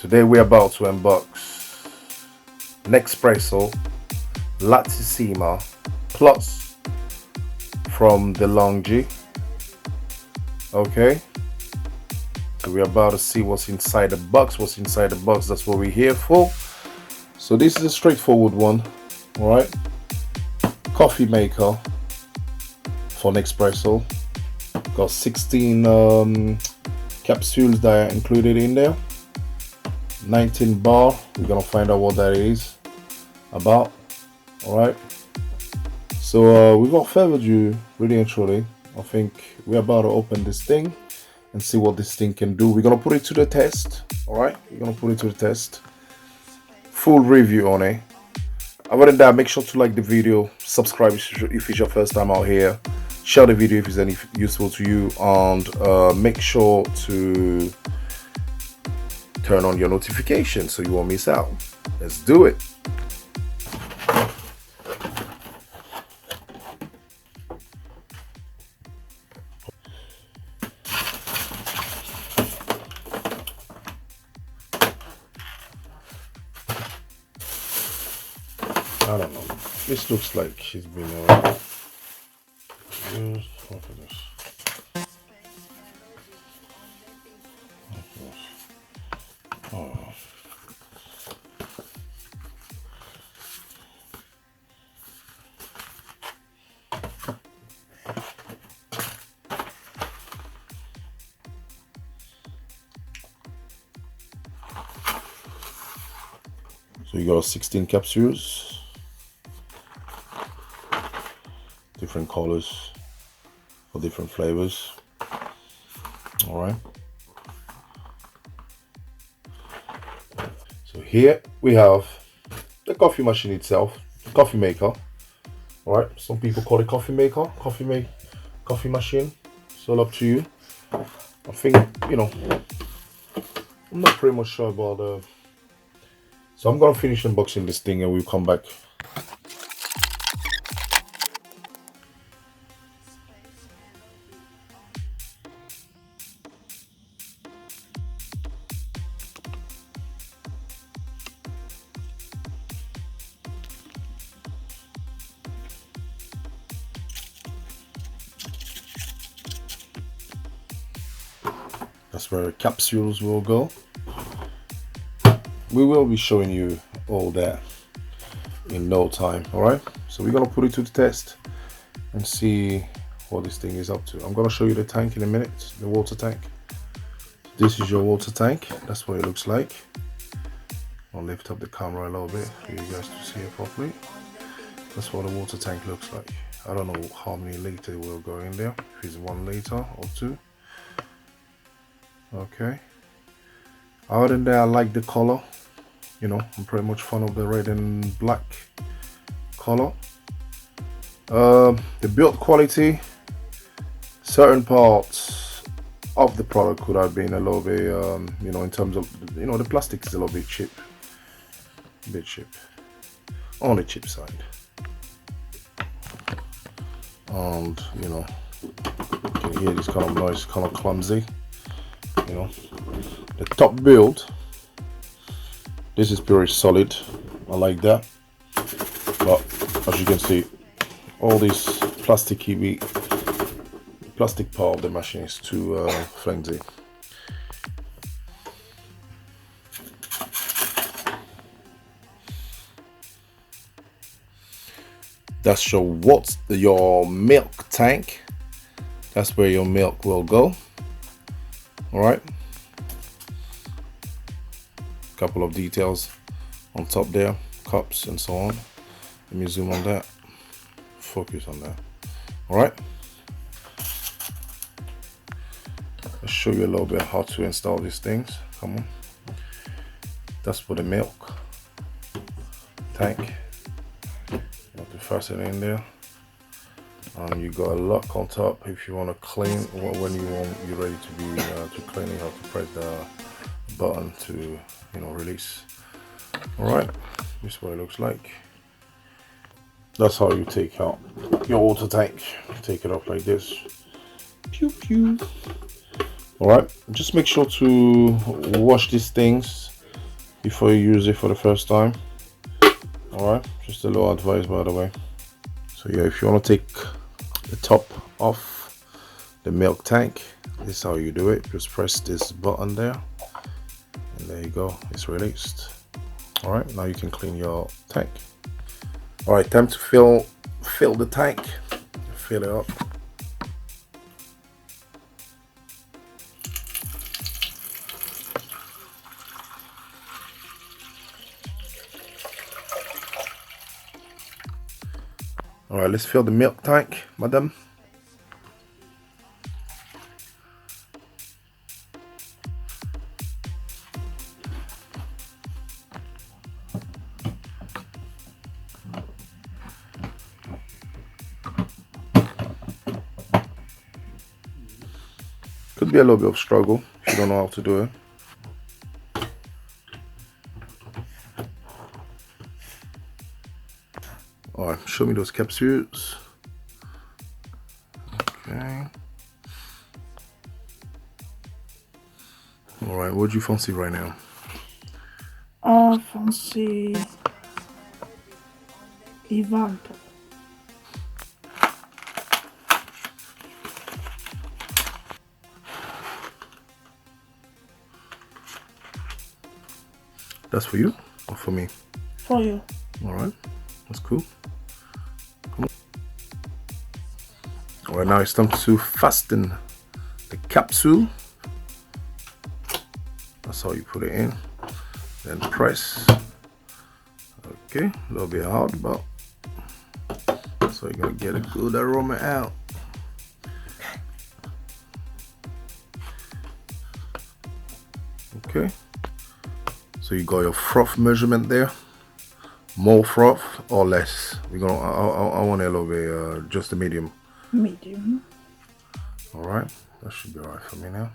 Today we're about to unbox Nespresso Lattissima Plus from Delonghi. Okay, so we're about to see what's inside the box. That's what we're here for. So this is a straightforward one. All right, coffee maker for Nespresso. Got 16 capsules that are included in there. 19 bar. We're gonna find out what that is about. All right, so without further ado, really and truly, I think we're about to open this thing and see what this thing can do. We're gonna put it to the test. All right, we're gonna put it to the test. Full review on it. Other than that, make sure to like the video, subscribe if it's your first time out here, share the video if it's any useful to you, and make sure to turn on your notifications so you won't miss out. Let's do it. I don't know. This looks like she's been around. What for this? Oh. So you got 16 capsules, different colors for different flavors. All right. So here we have the coffee machine itself, coffee maker. All right. Some people call it coffee maker, coffee machine. It's all up to you. I think, you know, I'm not pretty much sure about the. So I'm gonna finish unboxing this thing and we'll come back. That's where the capsules will go. We will be showing you all that in no time. All right, so we're gonna put it to the test and see what this thing is up to. I'm gonna show you the tank in a minute, the water tank. This is your water tank. That's what it looks like. I'll lift up the camera a little bit for you guys to see it properly. That's what the water tank looks like. I don't know how many liters will go in there, if it's 1 liter or 2. Okay, other than that, I like the color. You know, I'm pretty much fan of the red and black color. The build quality, certain parts of the product could have been a little bit, you know, in terms of, you know, the plastic is a little bit cheap, on the cheap side. And you know, you can hear this kind of noise, kind of clumsy. You know, the top build, this is pretty solid. I like that, but as you can see, all this plastic part of the machine is too flimsy. That's your milk tank. That's where your milk will go. All right, couple of details on top there, cups and so on. Let me zoom on that, focus on that. All right, let's show you a little bit how to install these things. Come on, that's for the milk tank. You have to fasten it in there. You got a lock on top if you want to clean. When you're ready to be to clean, you have to press the button to, you know, release. All right, this is what it looks like. That's how you take out your water tank. Take it up like this. Pew pew. All right, just make sure to wash these things before you use it for the first time. All right, just a little advice, by the way. So yeah, if you want to take the top off the milk tank, this is how you do it. Just press this button there, and there you go, it's released. All right, now you can clean your tank. All right, time to fill the tank. Fill it up. All right, let's fill the milk tank, madam. Could be a little bit of struggle if you don't know how to do it. All right, show me those capsules. Okay. All right, what do you fancy right now? I fancy Ivan. That's for you or for me? For you. All right, that's cool. Come on. All right, now it's time to fasten the capsule. That's how you put it in. Then press. Okay, a little bit hard, but so you're gonna get a good aroma out. Okay. So you got your froth measurement there. More froth or less? We're gonna. I want a little bit, just a medium. Medium. All right, that should be all right for me now.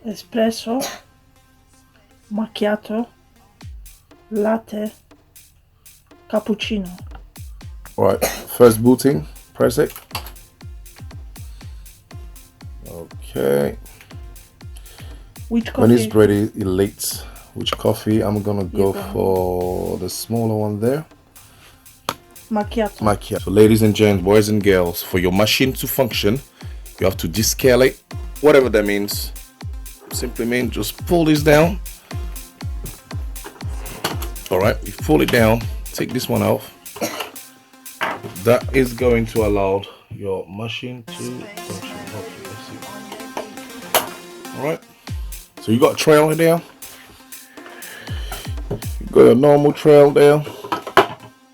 Espresso, macchiato, latte, cappuccino. All right, first booting. Press it. Okay. Which coffee? When it's ready, elate. Which coffee? I'm gonna go for the smaller one there. Macchiato. Macchiato. So ladies and gents, boys and girls, for your machine to function, you have to descale it. Whatever that means. Simply means just pull this down. All right, you pull it down. Take this one off. That is going to allow your machine to function. Okay, let's see. All right. So you got a trail there. You got a normal trail there.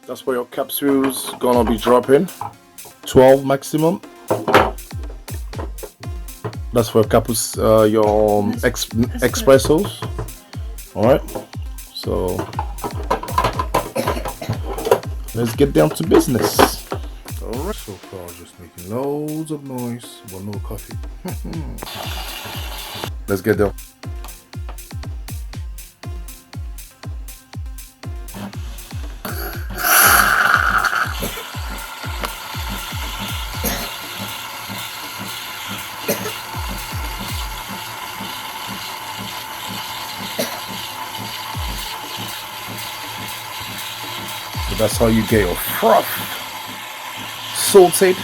That's where your capsules gonna be dropping. 12 maximum. That's for your espressos. All right. So let's get down to business. All right. So far, just making loads of noise, but no coffee. Let's get down. So that's how you get your froth salted.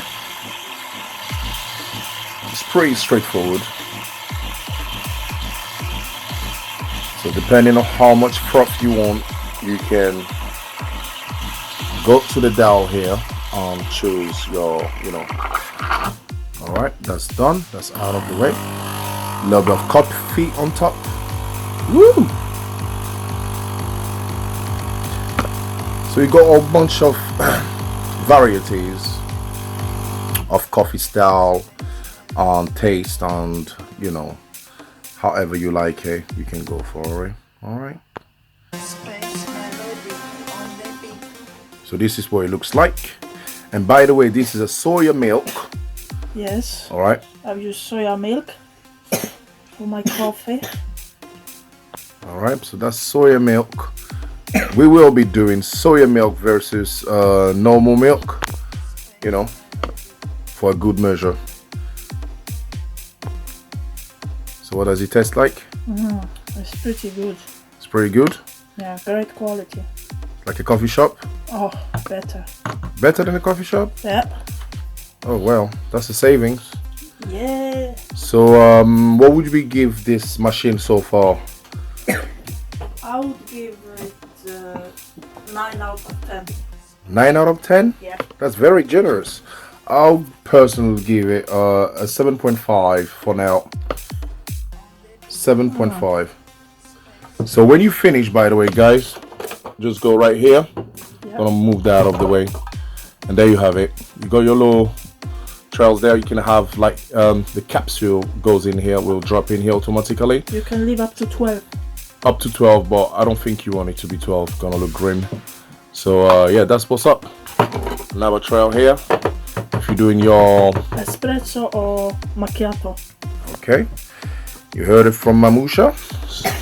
It's pretty straightforward. So depending on how much froth you want, you can go to the dial here and choose your, All right, that's done. That's out of the way. A little bit of coffee on top. Woo! So you got a bunch of varieties of coffee style and taste, and however you like it, you can go for it. All right. So this is what it looks like. And by the way, this is a soya milk. Yes. All right. I've used soya milk for my coffee. All right. So that's soya milk. We will be doing soya milk versus normal milk, for a good measure. So what does it taste like? It's pretty good. It's pretty good. Yeah, great quality. Like a coffee shop? Oh, better. Better than a coffee shop? Yeah. Oh well, that's a savings. Yeah. So what would we give this machine so far? I would give it 9 out of 10. 9 out of 10? Yeah. That's very generous. I'll personally give it a 7.5 for now. 7.5. So when you finish, by the way, guys, just go right here. Yeah. Gonna move that out of the way, and there you have it. You got your little trails there. You can have like the capsule goes in here, will drop in here automatically. You can leave up to 12. Up to 12, but I don't think you want it to be 12. Gonna look grim. So yeah, that's what's up. Another trail here if you're doing your Espresso or macchiato. okay. You heard it from Mamusha,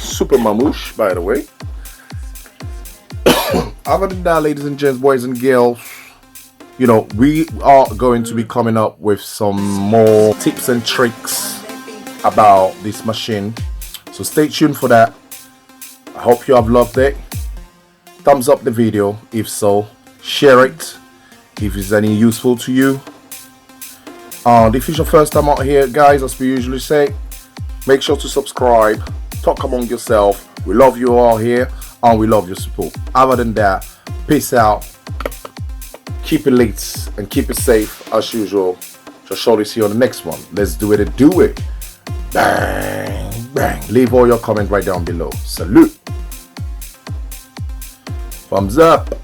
super Mamouche, by the way. Other than that, ladies and gents, boys and girls, you know, we are going to be coming up with some more tips and tricks about this machine. So stay tuned for that. I hope you have loved it. Thumbs up the video if so. Share it if it's any useful to you. And if it's your first time out here, guys, as we usually say, make sure to subscribe. Talk among yourself. We love you all here and we love your support. Other than that, peace out. Keep it lit and keep it safe as usual. Shall surely see you on the next one. Let's do it and do it. Bang, bang. Leave all your comments right down below. Salute. Thumbs up.